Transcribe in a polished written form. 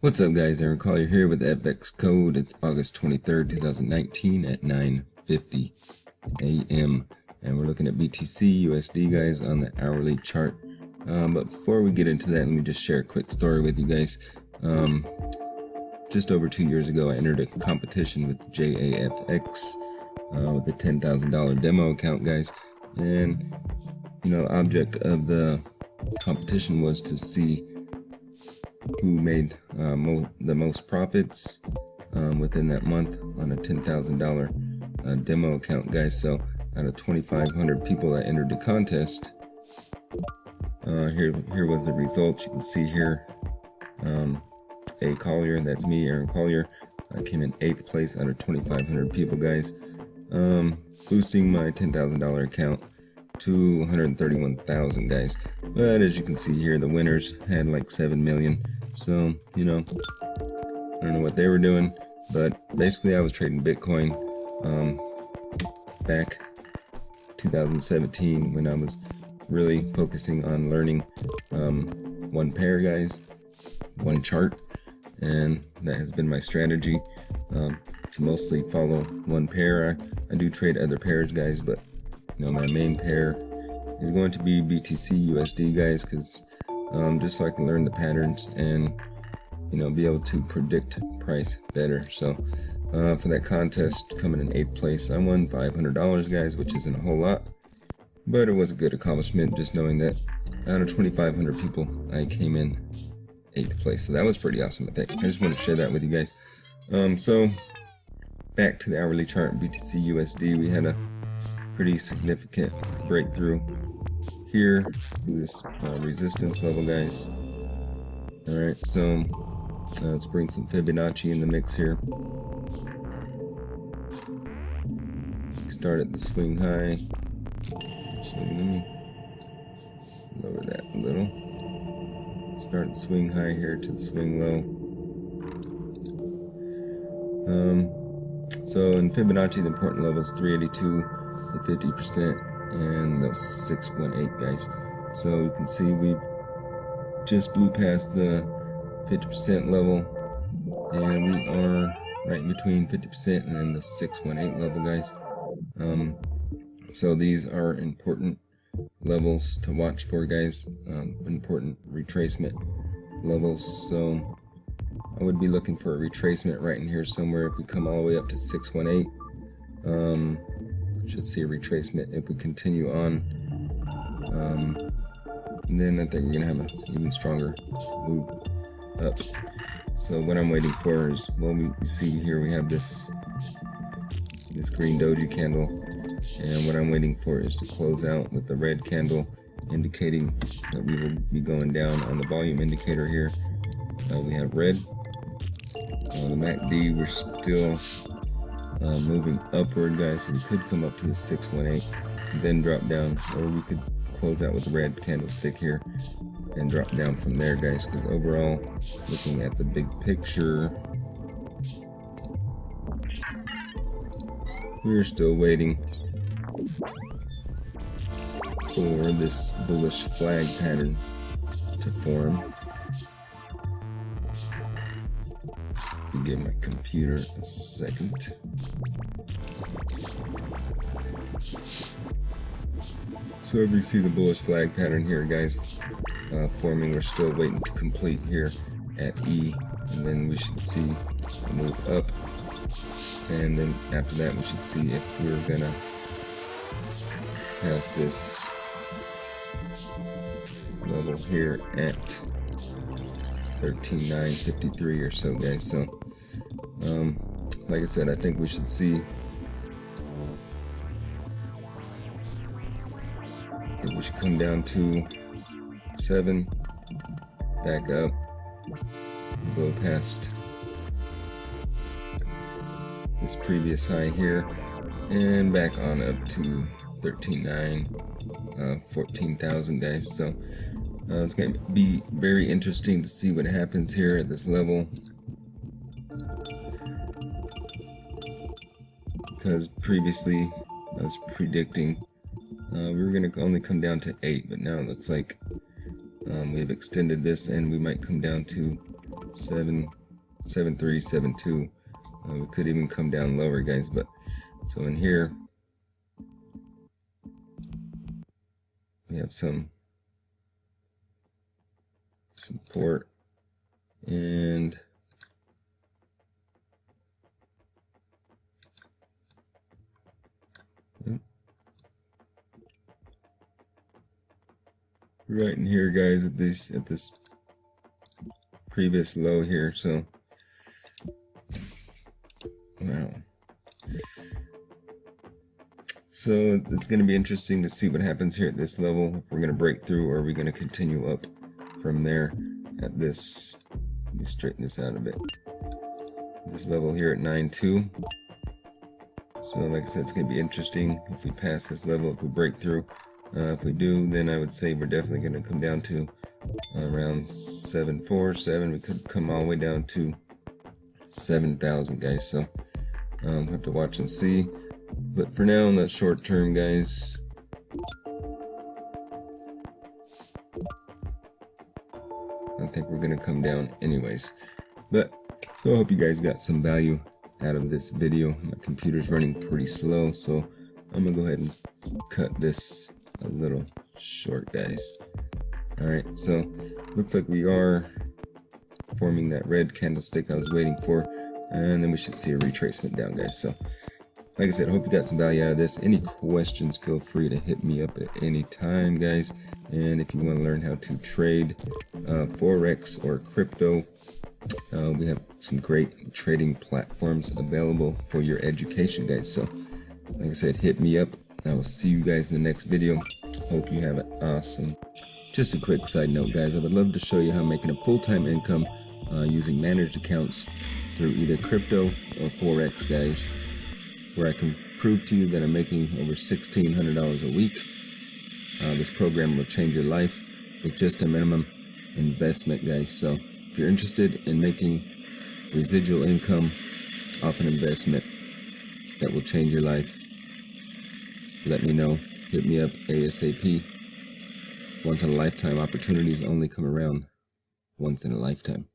What's up, guys? Aaron Collier here with the FX code. It's August 23rd, 2019 at 9:50 a.m. and we're looking at BTC USD, guys, on the hourly chart. But before we get into that, let me just share a quick story with you guys. Just over 2 years ago, I entered a competition with JAFX with a $10,000 demo account, guys. And the object of the competition was to see who made the most profits within that month on a $10,000 demo account, guys. So out of 2,500 people that entered the contest, here was the results. You can see here, A. Collier, that's me, Aaron Collier. I came in 8th place out of 2,500 people, guys, boosting my $10,000 account to 131,000, guys. But as you can see here, the winners had like 7 million. So I don't know what they were doing, but basically I was trading Bitcoin back 2017 when I was really focusing on learning one pair, guys, one chart, and that has been my strategy, to mostly follow one pair. I do trade other pairs, guys, but my main pair is going to be BTC USD, guys, because just so I can learn the patterns and be able to predict price better. So for that contest, coming in 8th place, I won $500, guys, which isn't a whole lot, but it was a good accomplishment just knowing that out of 2,500 people I came in 8th place. So that was pretty awesome, I think. I just want to share that with you guys. So back to the hourly chart, BTC USD, we had a pretty significant breakthrough here, this resistance level, guys. All right, so let's bring some Fibonacci in the mix here. Start at the swing high. Actually, let me lower that a little. Start the swing high here to the swing low. So in Fibonacci, the important level is 382, the 50%, and the 618, guys. So you can see we just blew past the 50% level, and we are right in between 50% and the 618 level, guys. So these are important levels to watch for, guys, important retracement levels. So I would be looking for a retracement right in here somewhere. If we come all the way up to 618, should see a retracement if we continue on, and then I think we're gonna have an even stronger move up. So what I'm waiting for is, well, we see here we have this green doji candle, and what I'm waiting for is to close out with the red candle, indicating that we will be going down on the volume indicator here. We have red. The MACD, we're still moving upward, guys, so we could come up to the 618 and then drop down, or we could close out with the red candlestick here and drop down from there, guys, because overall, looking at the big picture, we're still waiting for this bullish flag pattern to form. Give my computer a second. So if you see the bullish flag pattern here, guys, forming, we're still waiting to complete here at E, and then we should see a move up, and then after that we should see if we're gonna pass this level here at 13,953 or so, guys. So like I said, I think we should see we should come down to 7, back up, go past this previous high here, and back on up to 13,900, 14,000, guys. So it's going to be very interesting to see what happens here at this level, because previously I was predicting we were going to only come down to 8, but now it looks like we've extended this and we might come down to 7372. We could even come down lower, guys, but so in here we have some support and right in here, guys, at this previous low here. So wow, so it's going to be interesting to see what happens here at this level, if we're going to break through or are we going to continue up from there at this. Let me straighten this out a bit. This level here at 9.2. So like I said, it's going to be interesting if we pass this level, if we break through. If we do, then I would say we're definitely going to come down to around 747. We could come all the way down to 7,000, guys. So we'll have to watch and see. But for now, in the short term, guys, I think we're going to come down anyways. But so I hope you guys got some value out of this video. My computer's running pretty slow, so I'm going to go ahead and cut this a little short, guys. Alright, so looks like we are forming that red candlestick I was waiting for, and then we should see a retracement down, guys. So like I said, I hope you got some value out of this. Any questions, feel free to hit me up at any time, guys. And if you want to learn how to trade Forex or crypto, we have some great trading platforms available for your education, guys. So like I said, hit me up. I will see you guys in the next video. Hope you have it awesome. Just a quick side note, guys, I would love to show you how I'm making a full-time income using managed accounts through either crypto or Forex, guys, where I can prove to you that I'm making over $1,600 a week. This program will change your life with just a minimum investment, guys. So if you're interested in making residual income off an investment that will change your life, let me know. Hit me up ASAP. Once in a lifetime opportunities only come around once in a lifetime.